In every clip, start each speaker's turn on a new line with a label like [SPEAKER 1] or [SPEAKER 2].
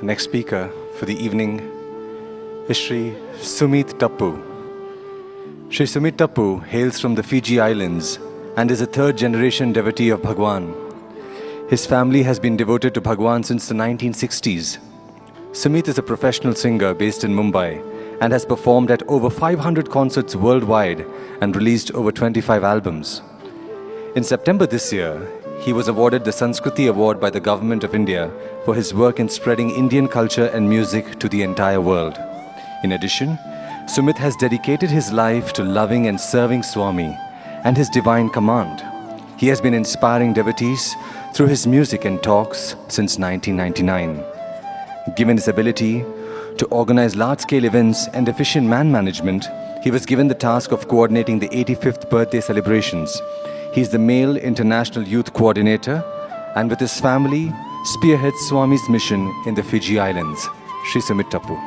[SPEAKER 1] Next speaker for the evening is Sri Sumeet Tapoo. Sri Sumeet Tapoo hails from the Fiji Islands and is a third-generation devotee of Bhagwan. His family has been devoted to Bhagwan since the 1960s. Sumeet is a professional singer based in Mumbai and has performed at over 500 concerts worldwide and released over 25 albums. In September this year, he was awarded the Sanskriti Award by the Government of India for his work in spreading Indian culture and music to the entire world. In addition, Sumeet has dedicated his life to loving and serving Swami and his divine command. He has been inspiring devotees through his music and talks since 1999. Given his ability to organize large-scale events and efficient man management, he was given the task of coordinating the 85th birthday celebrations. He is the male international youth coordinator and with his family spearheads Swami's mission in the Fiji Islands. Sri Sumeet Tapoo.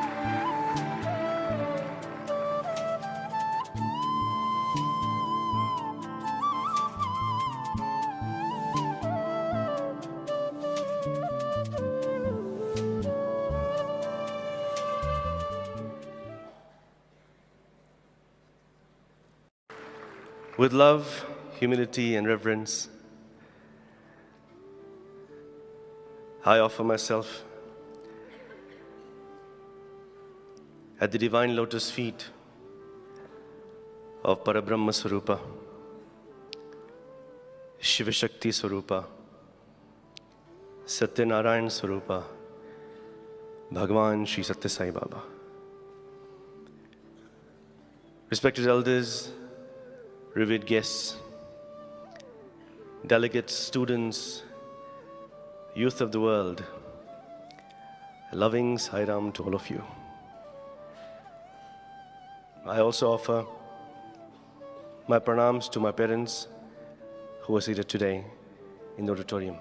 [SPEAKER 2] With love, humility, and reverence, I offer myself at the divine lotus feet of Parabrahma Swarupa, Shiva Shakti Swarupa, Satyanarayan Swarupa, Bhagwan Sri Sathya Sai Baba. Respected elders, revered guests, delegates, students, youth of the world, a loving Sai Ram to all of you. I also offer my pranams to my parents who are seated today in the auditorium.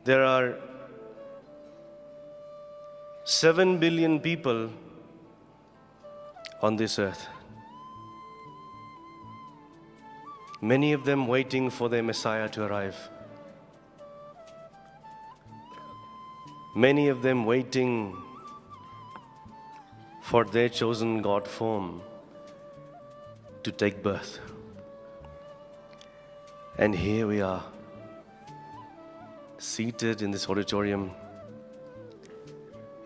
[SPEAKER 2] There are 7 billion people on this earth. Many of them waiting for their Messiah to arrive. Many of them waiting for their chosen God form to take birth. And here we are, seated in this auditorium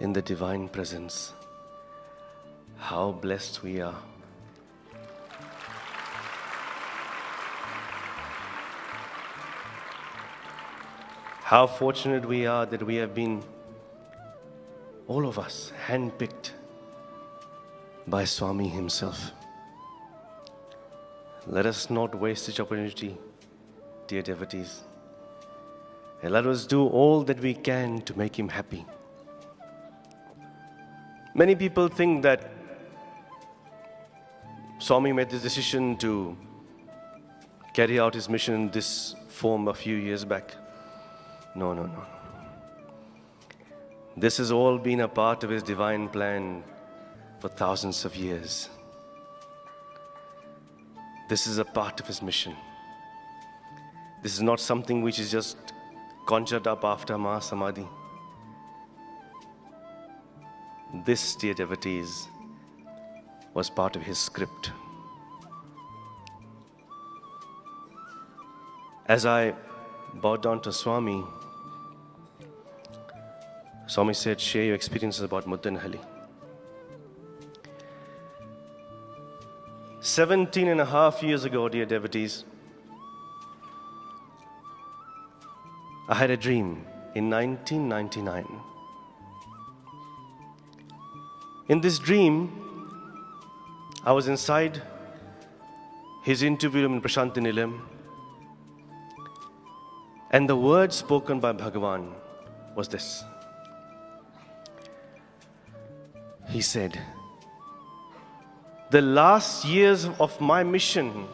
[SPEAKER 2] in the divine presence. How blessed we are. How fortunate we are that we have been, all of us, handpicked by Swami himself. Let us not waste this opportunity, dear devotees. And let us do all that we can to make him happy. Many people think that Swami made this decision to carry out his mission in this form a few years back. No. This has all been a part of his divine plan for thousands of years. This is a part of his mission. This is not something which is just conjured up after Mahasamadhi. This, dear devotees, was part of his script. As I bowed down to Swami, Swami said, share your experiences about Muddenahalli. 17.5 years ago, dear devotees, I had a dream in 1999. In this dream, I was inside his interview room in Prashanti Nilayam, and the word spoken by Bhagavan was this. He said, the last years of my mission,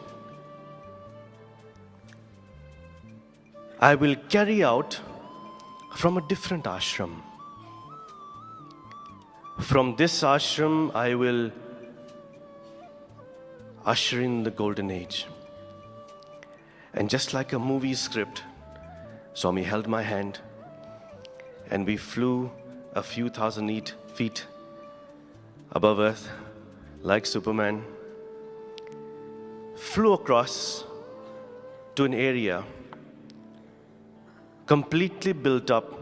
[SPEAKER 2] I will carry out from a different ashram. From this ashram, I will usher in the golden age. And just like a movie script, Swami held my hand and we flew a few thousand feet above earth like Superman, flew across to an area completely built up.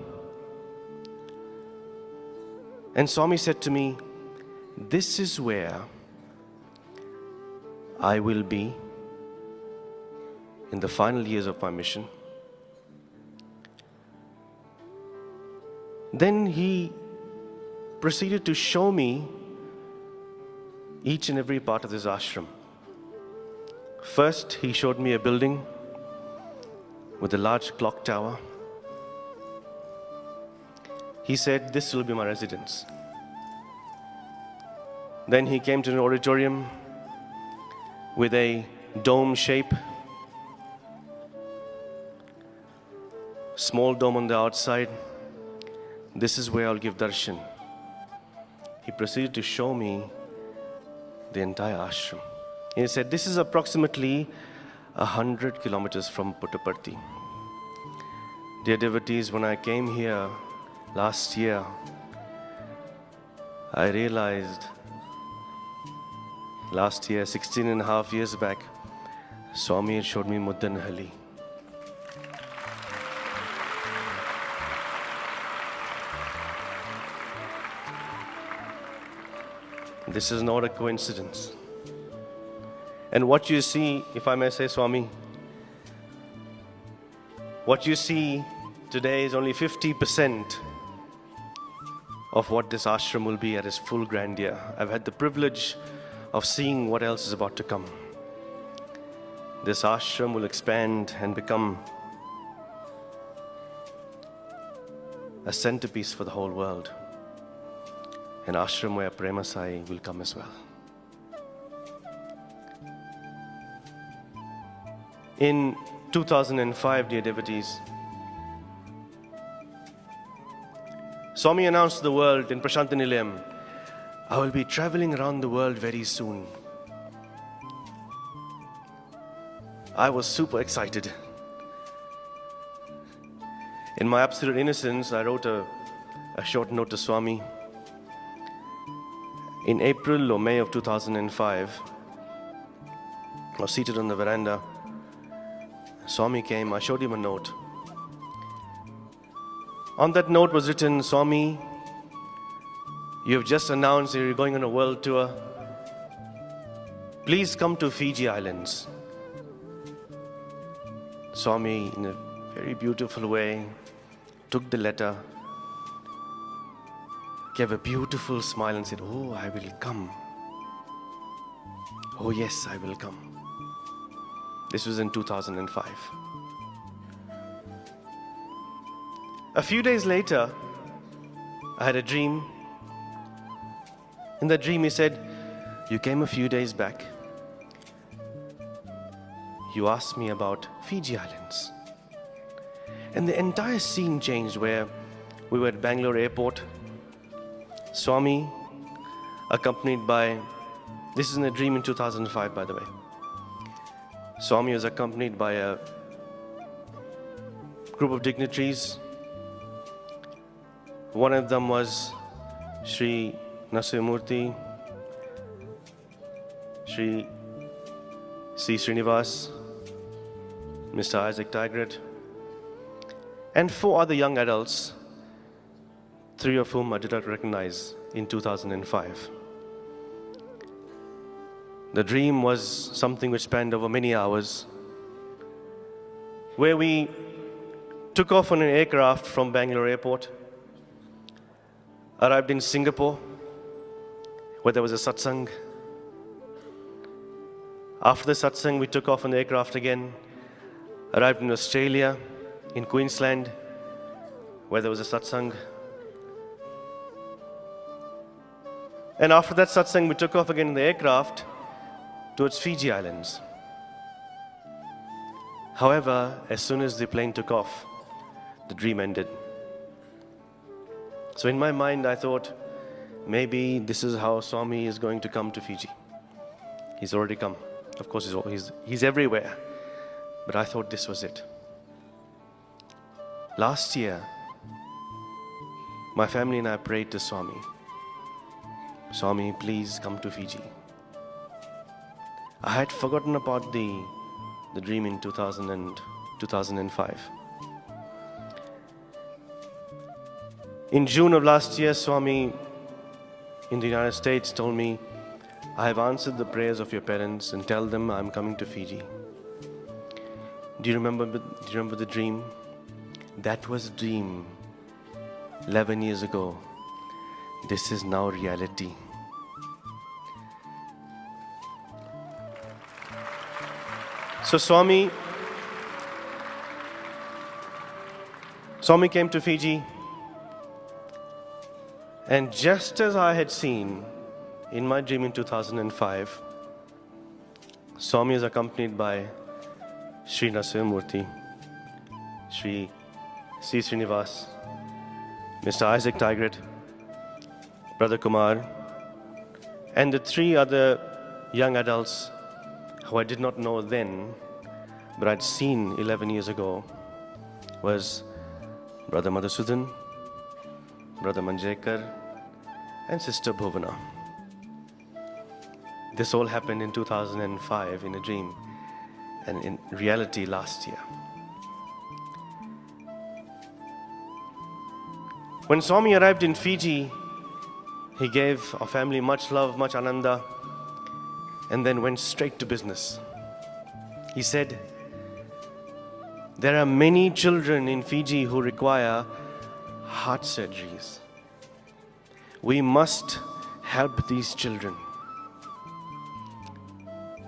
[SPEAKER 2] And Swami said to me, "This is where I will be in the final years of my mission." Then he proceeded to show me each and every part of this ashram. First, he showed me a building with a large clock tower. He said, "This will be my residence." Then he came to an auditorium with a dome shape, small dome on the outside. "This is where I'll give darshan." He proceeded to show me the entire ashram. And he said, "This is approximately 100 kilometers from Puttaparthi." Dear devotees, when I came here last year, I realized last year, 16 and a half years back, Swami had showed me Muddenahalli. This is not a coincidence. And what you see, if I may say, Swami, what you see today is only 50% of what this ashram will be at its full grandeur. I've had the privilege of seeing what else is about to come. This ashram will expand and become a centerpiece for the whole world. An ashram where Prema Sai will come as well. In 2005, dear devotees, Swami announced to the world in Prashanta Nilayam, "I will be traveling around the world very soon." I was super excited. In my absolute innocence, I wrote a short note to Swami. In April or May of 2005, I was seated on the veranda. Swami came, I showed him a note. On that note was written, "Swami, you have just announced that you're going on a world tour. Please come to Fiji Islands." Swami, in a very beautiful way, took the letter, gave a beautiful smile and said, "Oh, I will come. Oh yes, I will come." This was in 2005. A few days later, I had a dream. In that dream, he said, "You came a few days back. You asked me about Fiji Islands." And the entire scene changed where we were at Bangalore airport. Swami, accompanied by, this is in a dream in 2005, by the way. Swami was accompanied by a group of dignitaries. One of them was Sri Nasimurti, Sri C. Srinivas, Mr. Isaac Tigret, and 4 other young adults, 3 of whom I did not recognize in 2005. The dream was something which spanned over many hours, where we took off on an aircraft from Bangalore airport, arrived in Singapore, where there was a satsang. After the satsang, we took off on the aircraft again, arrived in Australia, in Queensland, where there was a satsang. And after that satsang, we took off again in the aircraft towards Fiji Islands. However, as soon as the plane took off, the dream ended. So in my mind, I thought, maybe this is how Swami is going to come to Fiji. He's already come. Of course, he's everywhere. But I thought this was it. last year, my family and I prayed to Swami, Swami, please come to Fiji. I had forgotten about the dream in 2005. In June of last year, Swami in the United States told me, I have answered the prayers of your parents and tell them I'm coming to Fiji. Do you remember the dream? That was a dream 11 years ago. This is now reality. So Swami came to Fiji, and just as I had seen in my dream in 2005, Swami is accompanied by Sri Narasimhamurthy, Sri Srinivas, Mr. Isaac Tigert, Brother Kumar, and the three other young adults who I did not know then, but I'd seen 11 years ago, was Brother Madhusudan, Brother Manjekar, and Sister Bhuvana. This all happened in 2005 in a dream, and in reality last year. When Swami arrived in Fiji, he gave our family much love, much ananda, and then went straight to business. He said, there are many children in Fiji who require heart surgeries. We must help these children.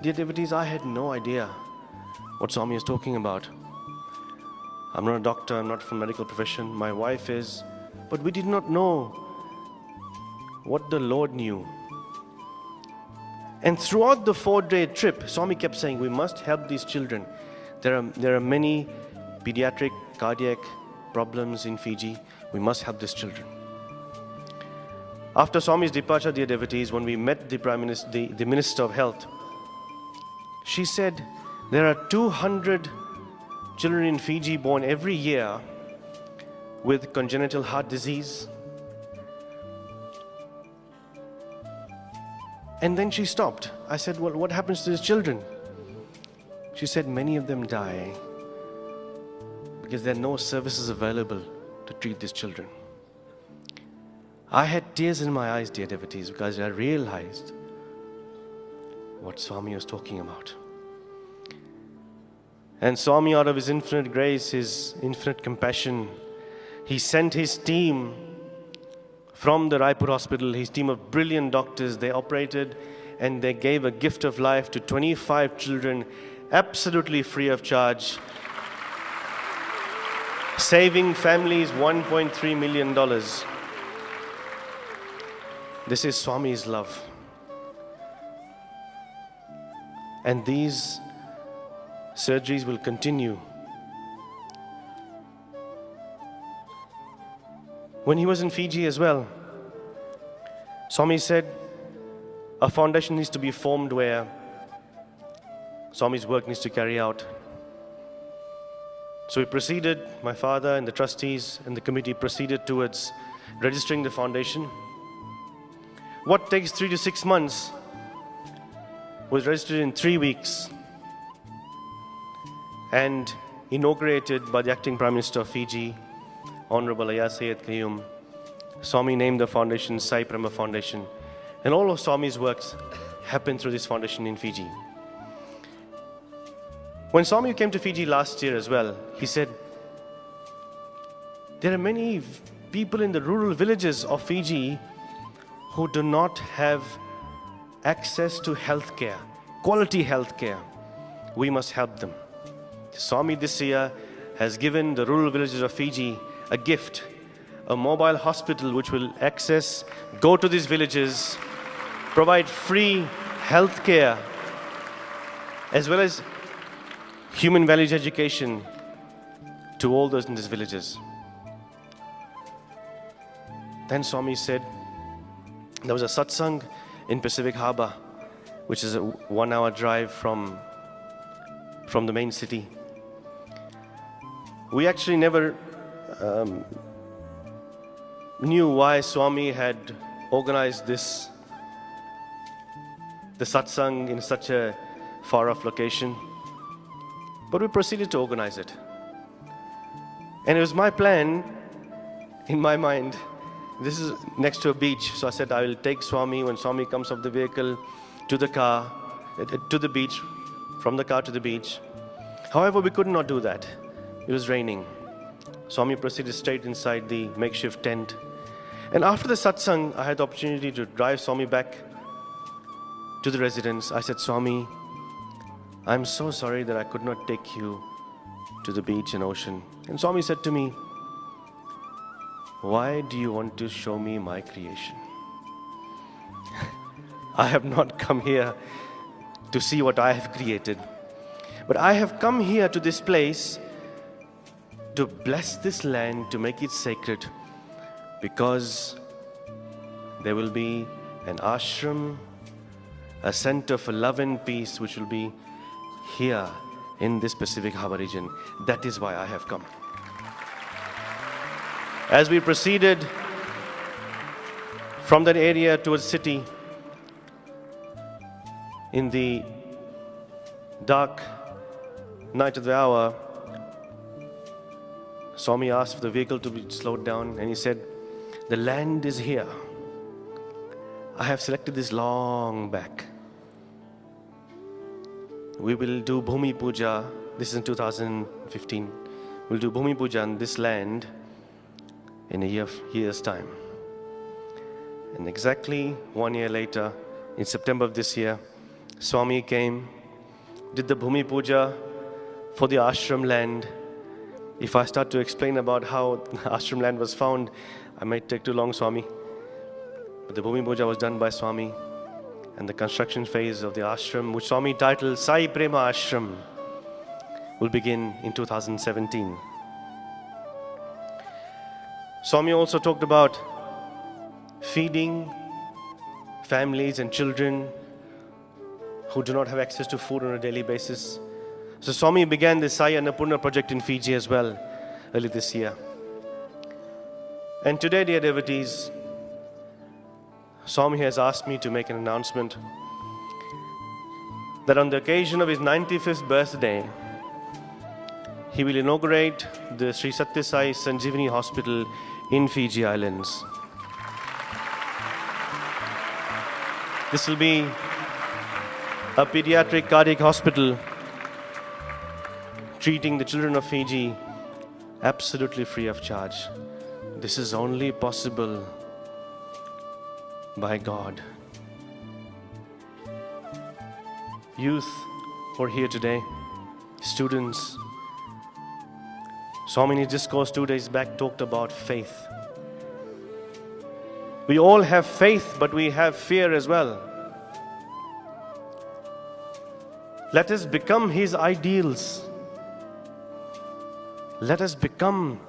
[SPEAKER 2] Dear devotees, I had no idea what Swami is talking about. I'm not a doctor, I'm not from medical profession, my wife is, but we did not know what the Lord knew. And throughout the 4-day trip, Swami kept saying, we must help these children. There are many pediatric, cardiac problems in Fiji. We must help these children. After Swami's departure, dear devotees, when we met the Prime Minister, the Minister of Health, she said, there are 200 children in Fiji born every year with congenital heart disease. And then she stopped. I said, well, what happens to these children? She said, many of them die because there are no services available to treat these children. I had tears in my eyes, dear devotees, because I realized what Swami was talking about. And Swami, out of his infinite grace, his infinite compassion, he sent his team from the Raipur hospital, his team of brilliant doctors. They operated and they gave a gift of life to 25 children, absolutely free of charge, saving families $1.3 million. This is Swami's love. And these surgeries will continue. When he was in Fiji as well, Swami said a foundation needs to be formed where Swami's work needs to carry out. So we proceeded, my father and the trustees and the committee proceeded towards registering the foundation. What takes 3 to 6 months was registered in 3 weeks and inaugurated by the acting Prime Minister of Fiji, Honorable Ayasayat Qayyum. Swami named the foundation Sai Prema Foundation, and all of Swami's works happened through this foundation in Fiji. When Swami came to Fiji last year as well, he said, there are many people in the rural villages of Fiji who do not have access to healthcare, quality healthcare. We must help them. Swami this year has given the rural villages of Fiji a gift, a mobile hospital which will go to these villages, provide free health care, as well as human values education to all those in these villages. Then Swami said, there was a satsang in Pacific Harbour, which is a 1-hour drive from the main city. We actually never knew why Swami had organized the satsang in such a far-off location. But we proceeded to organize it. And it was my plan, in my mind, this is next to a beach, so I said I will take Swami when Swami comes off the vehicle to the car, to the beach, from the car to the beach. However, we could not do that. It was raining. Swami proceeded straight inside the makeshift tent. And after the satsang, I had the opportunity to drive Swami back to the residence. I said, Swami, I'm so sorry that I could not take you to the beach and ocean. And Swami said to me, why do you want to show me my creation? I have not come here to see what I have created, but I have come here to this place to bless this land, to make it sacred, because there will be an ashram, a center for love and peace, which will be here in this Pacific Harbour region. That is why I have come. As we proceeded from that area towards city, in the dark night of the hour, Swami asked for the vehicle to be slowed down, and he said, the land is here. I have selected this long back. We will do Bhumi Puja, this is in 2015. We'll do Bhumi Puja on this land in a year's time. And exactly 1 year later, in September of this year, Swami came, did the Bhumi Puja for the ashram land. If I start to explain about how ashram land was found, I might take too long, Swami. But the Bhumi Puja was done by Swami, and the construction phase of the ashram, which Swami titled Sai Prema Ashram, will begin in 2017. Swami also talked about feeding families and children who do not have access to food on a daily basis. So Swami began the Sai Annapurna project in Fiji as well, early this year. And today, dear devotees, Swami has asked me to make an announcement that on the occasion of his 95th birthday, he will inaugurate the Sri Sathya Sai Sanjeevani Hospital in Fiji Islands. This will be a pediatric cardiac hospital treating the children of Fiji absolutely free of charge. This is only possible by God. Youth who are here today, students, Swami in his discourse 2 days back talked about faith. We all have faith, but we have fear as well. Let us become his ideals. Let us become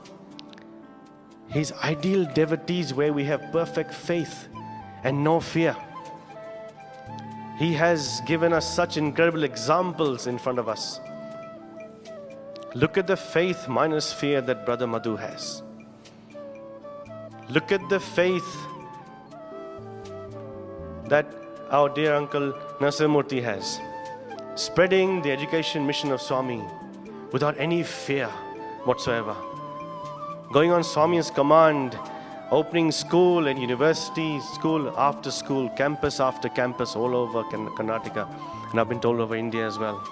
[SPEAKER 2] his ideal devotees where we have perfect faith and no fear. He has given us such incredible examples in front of us. Look at the faith minus fear that Brother Madhu has. Look at the faith that our dear Uncle Nasamurti has, spreading the education mission of Swami without any fear whatsoever. Going on Swami's command, opening school and university, school after school, campus after campus all over Karnataka, and I've been told over India as well.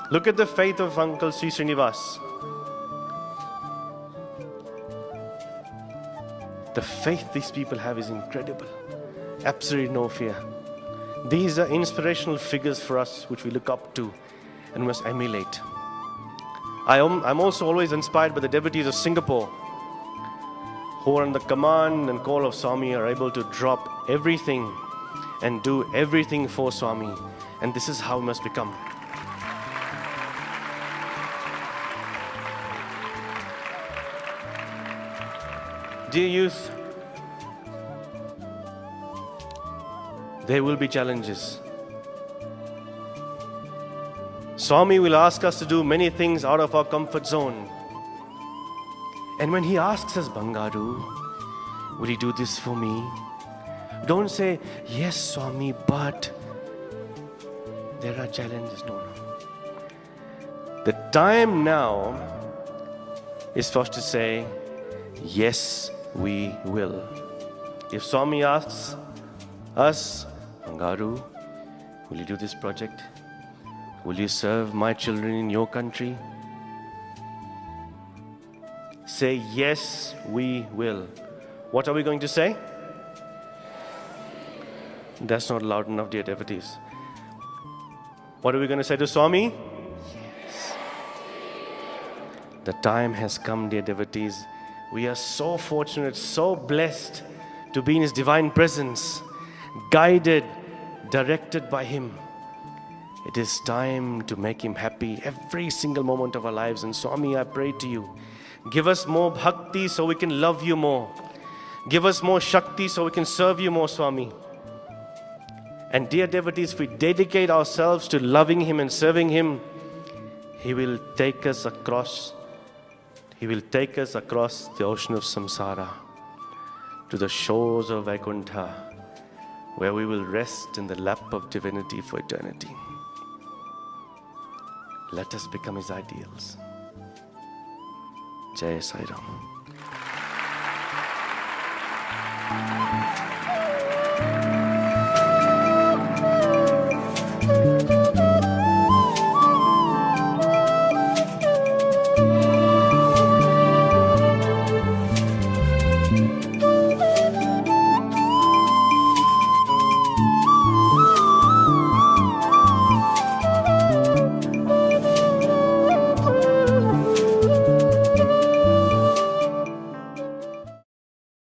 [SPEAKER 2] Look at the faith of Uncle Sri Srinivas. The faith these people have is incredible. Absolutely no fear. These are inspirational figures for us which we look up to and must emulate. I'm also always inspired by the devotees of Singapore who are on the command and call of Swami, are able to drop everything and do everything for Swami. And this is how we must become. Dear youth, there will be challenges. Swami will ask us to do many things out of our comfort zone. And when he asks us, Bangaru, will you do this for me? Don't say, yes, Swami, but there are challenges. No. The time now is for us to say, yes, we will. If Swami asks us, Bangaru, will you do this project? Will you serve my children in your country? Say, yes, we will. What are we going to say? That's not loud enough, dear devotees. What are we going to say to Swami? Yes. The time has come, dear devotees. We are so fortunate, so blessed to be in His divine presence, guided, directed by Him. It is time to make Him happy every single moment of our lives. And Swami, I pray to you, give us more bhakti so we can love you more. Give us more shakti so we can serve you more, Swami. And dear devotees, if we dedicate ourselves to loving Him and serving Him, He will take us across. He will take us across the ocean of samsara to the shores of Vaikuntha, where we will rest in the lap of divinity for eternity. Let us become His ideals. Jai Sai Ram.